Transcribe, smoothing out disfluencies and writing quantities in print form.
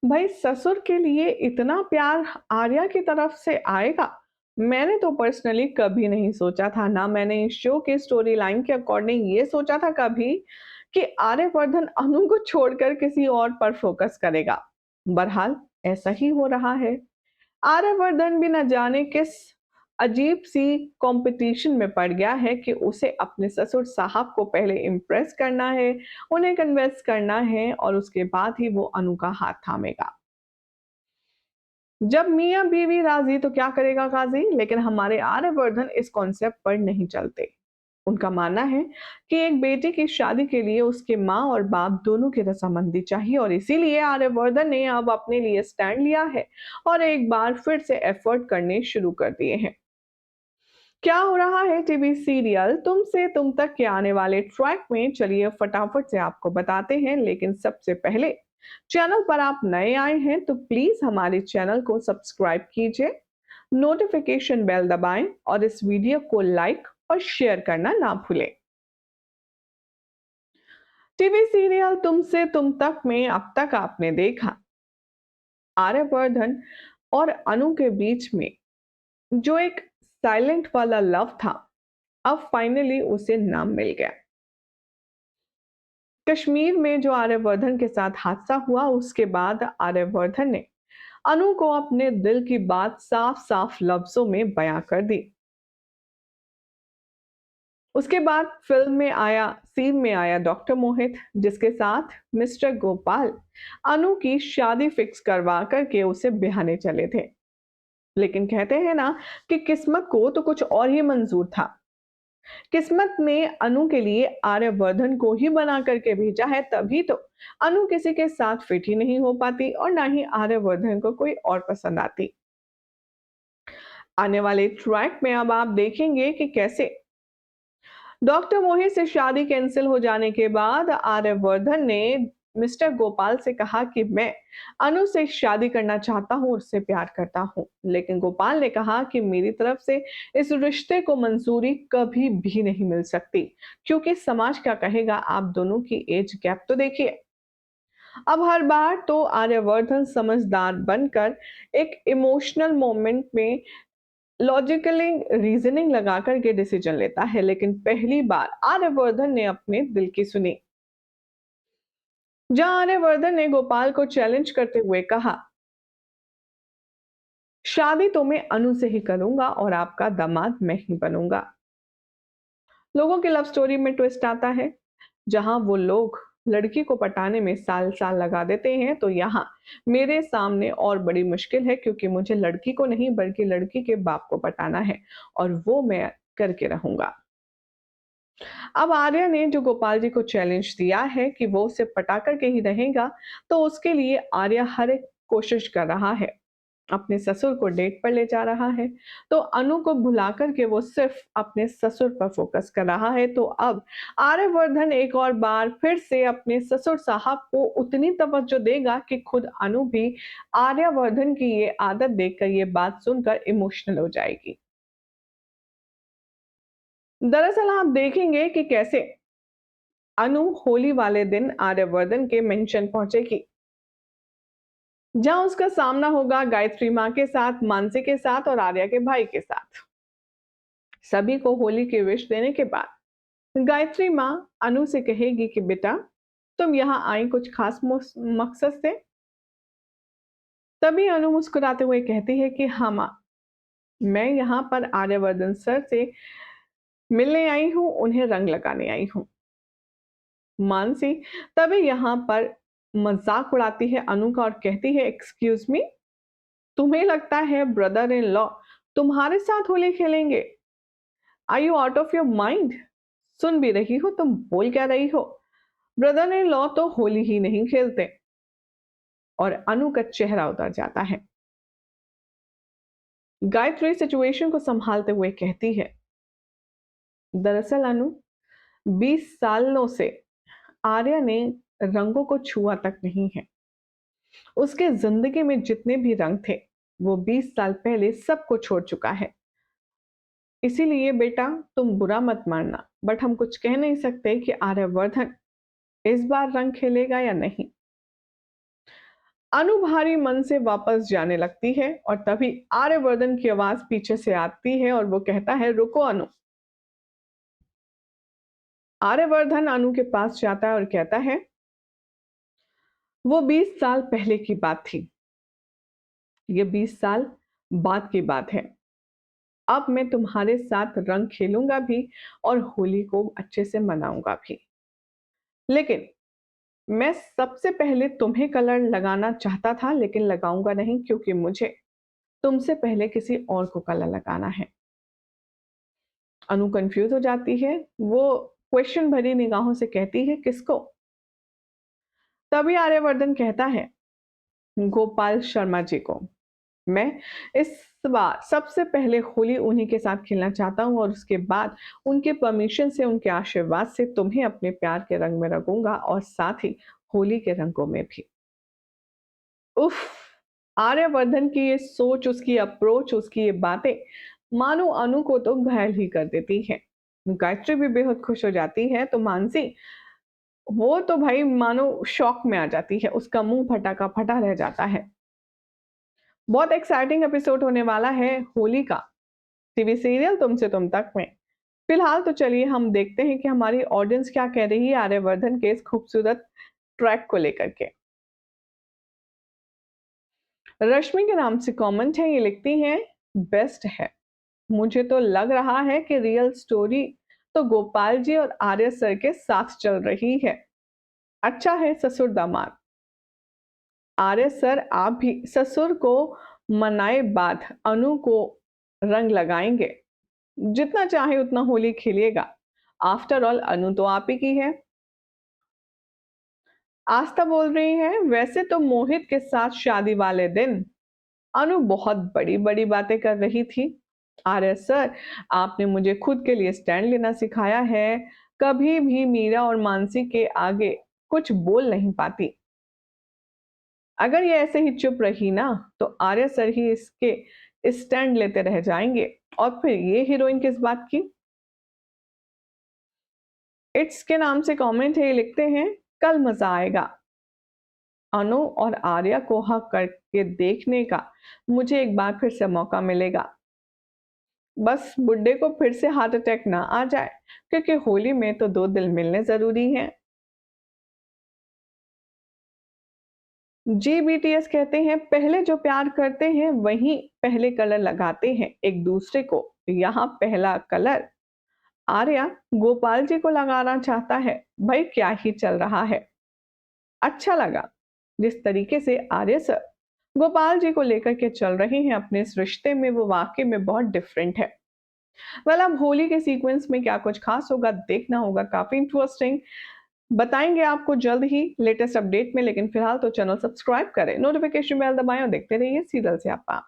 भाई ससुर के लिए इतना प्यार आर्या की तरफ से आएगा, मैंने तो पर्सनली कभी नहीं सोचा था। ना मैंने इस शो के स्टोरी लाइन के अकॉर्डिंग ये सोचा था कभी कि आर्यवर्धन अनु को छोड़कर किसी और पर फोकस करेगा। बहरहाल ऐसा ही हो रहा है। आर्यवर्धन भी न जाने किस अजीब सी कंपटीशन में पड़ गया है कि उसे अपने ससुर साहब को पहले इम्प्रेस करना है, उन्हें कन्विंस करना है और उसके बाद ही वो अनु का हाथ थामेगा। जब मियाँ बीवी राजी तो क्या करेगा काजी, लेकिन हमारे आर्यवर्धन इस कॉन्सेप्ट पर नहीं चलते। उनका मानना है कि एक बेटे की शादी के लिए उसके माँ और बाप दोनों की रजामंदी चाहिए और इसीलिए आर्यवर्धन ने अब अपने लिए स्टैंड लिया है और एक बार फिर से एफर्ट करने शुरू कर दिए हैं। क्या हो रहा है टीवी सीरियल तुमसे तुम तक के आने वाले ट्रैक में, चलिए फटाफट से आपको बताते हैं। लेकिन सबसे पहले, चैनल पर आप नए आए हैं तो प्लीज हमारे चैनल को सब्सक्राइब कीजिए, नोटिफिकेशन बेल दबाएं और इस वीडियो को लाइक और शेयर करना ना भूलें। टीवी सीरियल तुमसे तुम तक में अब तक आपने देखा आर्यवर्धन और अनु के बीच में जो एक साइलेंट वाला लव था, अब फाइनली उसे नाम मिल गया। कश्मीर में जो आर्यवर्धन के साथ हादसा हुआ, उसके बाद आर्यवर्धन ने अनु को अपने दिल की बात साफ साफ लफ्जों में बयां कर दी। उसके बाद फिल्म में आया सीन में आया डॉक्टर मोहित, जिसके साथ मिस्टर गोपाल अनु की शादी फिक्स करवा करके उसे बिहाने चले थे। लेकिन कहते हैं ना कि किस्मत को तो कुछ और ही मंजूर था। किस्मत ने अनु के लिए आर्यवर्धन को ही बना करके भेजा है, तभी तो अनु किसी के साथ फिट ही नहीं हो पाती और ना ही आर्यवर्धन को कोई और पसंद आती। आने वाले ट्रैक में अब आप देखेंगे कि कैसे डॉक्टर मोहित से शादी कैंसिल हो जाने के बाद आर्यवर्धन ने मिस्टर गोपाल से कहा कि मैं अनु से शादी करना चाहता हूं, उससे प्यार करता हूं। लेकिन गोपाल ने कहा कि मेरी तरफ से इस रिश्ते को मंजूरी कभी भी नहीं मिल सकती, क्योंकि समाज क्या कहेगा। आप दोनों की एज गैप तो देखिए। अब हर बार तो आर्यवर्धन समझदार बनकर एक इमोशनल मोमेंट में लॉजिकली रीजनिंग लगा करके डिसीजन लेता है, लेकिन पहली बार आर्यवर्धन ने अपने दिल की सुनी। जहां आर्यवर्धन ने गोपाल को चैलेंज करते हुए कहा, शादी तो मैं अनु से ही करूंगा और आपका दामाद मैं ही बनूंगा। लोगों की लव स्टोरी में ट्विस्ट आता है। जहां वो लोग लड़की को पटाने में साल साल लगा देते हैं, तो यहाँ मेरे सामने और बड़ी मुश्किल है, क्योंकि मुझे लड़की को नहीं बल्कि लड़की के बाप को पटाना है और वो मैं करके रहूंगा। अब आर्या ने जो गोपाल जी को चैलेंज दिया है कि वो उसे पटा करके ही रहेगा, तो उसके लिए आर्या हर एक कोशिश कर रहा है। अपने ससुर को डेट पर ले जा रहा है, तो अनु को भुला करके वो सिर्फ अपने ससुर पर फोकस कर रहा है। तो अब आर्यवर्धन एक और बार फिर से अपने ससुर साहब को उतनी तवज्जो देगा कि खुद अनु भी आर्यवर्धन की ये आदत देखकर, ये बात सुनकर इमोशनल हो जाएगी। दरअसल आप देखेंगे कि कैसे अनु होली वाले दिन आर्यवर्धन के मेंशन पहुंचेगी, जहां उसका सामना होगा गायत्री माँ के साथ, मानसी के साथ और आर्या के भाई के साथ। सभी को होली की विश देने के बाद गायत्री माँ अनु से कहेगी कि बेटा, तुम यहाँ आई कुछ खास मकसद से। तभी अनु मुस्कुराते हुए कहती है कि हाँ माँ, मैं यहाँ पर आर्यवर्धन सर से मिलने आई हूँ, उन्हें रंग लगाने आई हूँ। मानसी तभी यहाँ पर मजाक उड़ाती है अनु का और कहती है, एक्सक्यूज मी, तुम्हें लगता है ब्रदर इन लॉ तुम्हारे साथ होली खेलेंगे? Are you out of your mind? सुन भी रही हो तुम बोल क्या रही हो? ब्रदर इन लॉ तो होली ही नहीं खेलते। और अनु का चेहरा उतर जाता है। गायत्री सिचुएशन को संभालते हुए कहती है, दरअसल अनु, 20 सालों से आर्या ने रंगों को छुआ तक नहीं है। उसके जिंदगी में जितने भी रंग थे, वो 20 साल पहले सबको छोड़ चुका है। इसीलिए बेटा, तुम बुरा मत मानना, बट हम कुछ कह नहीं सकते कि आर्यवर्धन इस बार रंग खेलेगा या नहीं। अनु भारी मन से वापस जाने लगती है और तभी आर्यवर्धन की आवाज पीछे से आती है और वो कहता है, रुको अनु। आर्यवर्धन अनु के पास जाता है और कहता है, वो 20 साल पहले की बात थी। ये 20 साल बाद की बात है। अब मैं तुम्हारे साथ रंग खेलूंगा भी और होली को अच्छे से मनाऊंगा भी। लेकिन मैं सबसे पहले तुम्हें कलर लगाना चाहता था, लेकिन लगाऊंगा नहीं क्योंकि मुझे तुमसे पहले किसी और को कलर लगाना है। अनु कंफ्यूज हो जाती है। वो क्वेश्चन भरी निगाहों से कहती है, किसको? तभी आर्यवर्धन कहता है, गोपाल शर्मा जी को। मैं इस बार सबसे पहले होली उन्हीं के साथ खेलना चाहता हूँ और उसके बाद उनके परमिशन से, उनके आशीर्वाद से तुम्हें अपने प्यार के रंग में रंगूंगा और साथ ही होली के रंगों में भी। उफ! आर्यवर्धन की ये सोच, उसकी अप्रोच, उसकी ये बातें मानो अनु को तो घायल ही कर देती है। गायत्री भी बेहद खुश हो जाती है, तो मानसी, वो तो भाई मानो शॉक में आ जाती है, उसका मुंह फटा का फटा रह जाता है। बहुत एक्साइटिंग एपिसोड होने वाला है होली का टीवी सीरियल तुमसे तुम तक में। फिलहाल तो चलिए हम देखते हैं कि हमारी ऑडियंस क्या कह रही है आर्यवर्धन के इस खूबसूरत ट्रैक को लेकर के। रश्मि के नाम से कमेंट है, ये लिखती हैं, बेस्ट है। मुझे तो लग रहा है कि रियल स्टोरी तो गोपाल जी और आर्य सर के साथ चल रही है। अच्छा है ससुर दामाद। आर्य सर आप भी ससुर को मनाए बाद अनु को रंग लगाएंगे। जितना चाहे उतना होली खेलिएगा। आफ्टर ऑल अनु तो आप ही की है। आस्था बोल रही है, वैसे तो मोहित के साथ शादी वाले दिन अनु बहुत बड़ी बड़ी बातें कर रही थी। आर्य सर, आपने मुझे खुद के लिए स्टैंड लेना सिखाया है। कभी भी मीरा और मानसी के आगे कुछ बोल नहीं पाती। अगर ये ऐसे ही चुप रही ना, तो आर्य सर ही इसके स्टैंड लेते रह जाएंगे। और फिर ये हीरोइन किस बात की? इट्स के नाम से कमेंट है, ये लिखते हैं, कल मजा आएगा। अनु और आर्या को हक करके देखने का मुझे एक बार फिर से मौका मिलेगा। बस बुड्ढे को फिर से हार्ट अटैक ना आ जाए, क्योंकि होली में तो दो दिल मिलने जरूरी हैं। जी बीटीएस कहते हैं, पहले जो प्यार करते हैं वही पहले कलर लगाते हैं एक दूसरे को। यहाँ पहला कलर आर्या गोपाल जी को लगाना चाहता है। भाई क्या ही चल रहा है। अच्छा लगा जिस तरीके से आर्य सर गोपाल जी को लेकर के चल रहे हैं अपने इस रिश्ते में, वो वाकई में बहुत डिफरेंट है। वेल, अब होली के सीक्वेंस में क्या कुछ खास होगा, देखना होगा। काफी इंटरेस्टिंग, बताएंगे आपको जल्द ही लेटेस्ट अपडेट में। लेकिन फिलहाल तो चैनल सब्सक्राइब करें, नोटिफिकेशन बेल दबाएं और देखते रहिए सीरियल से आपा।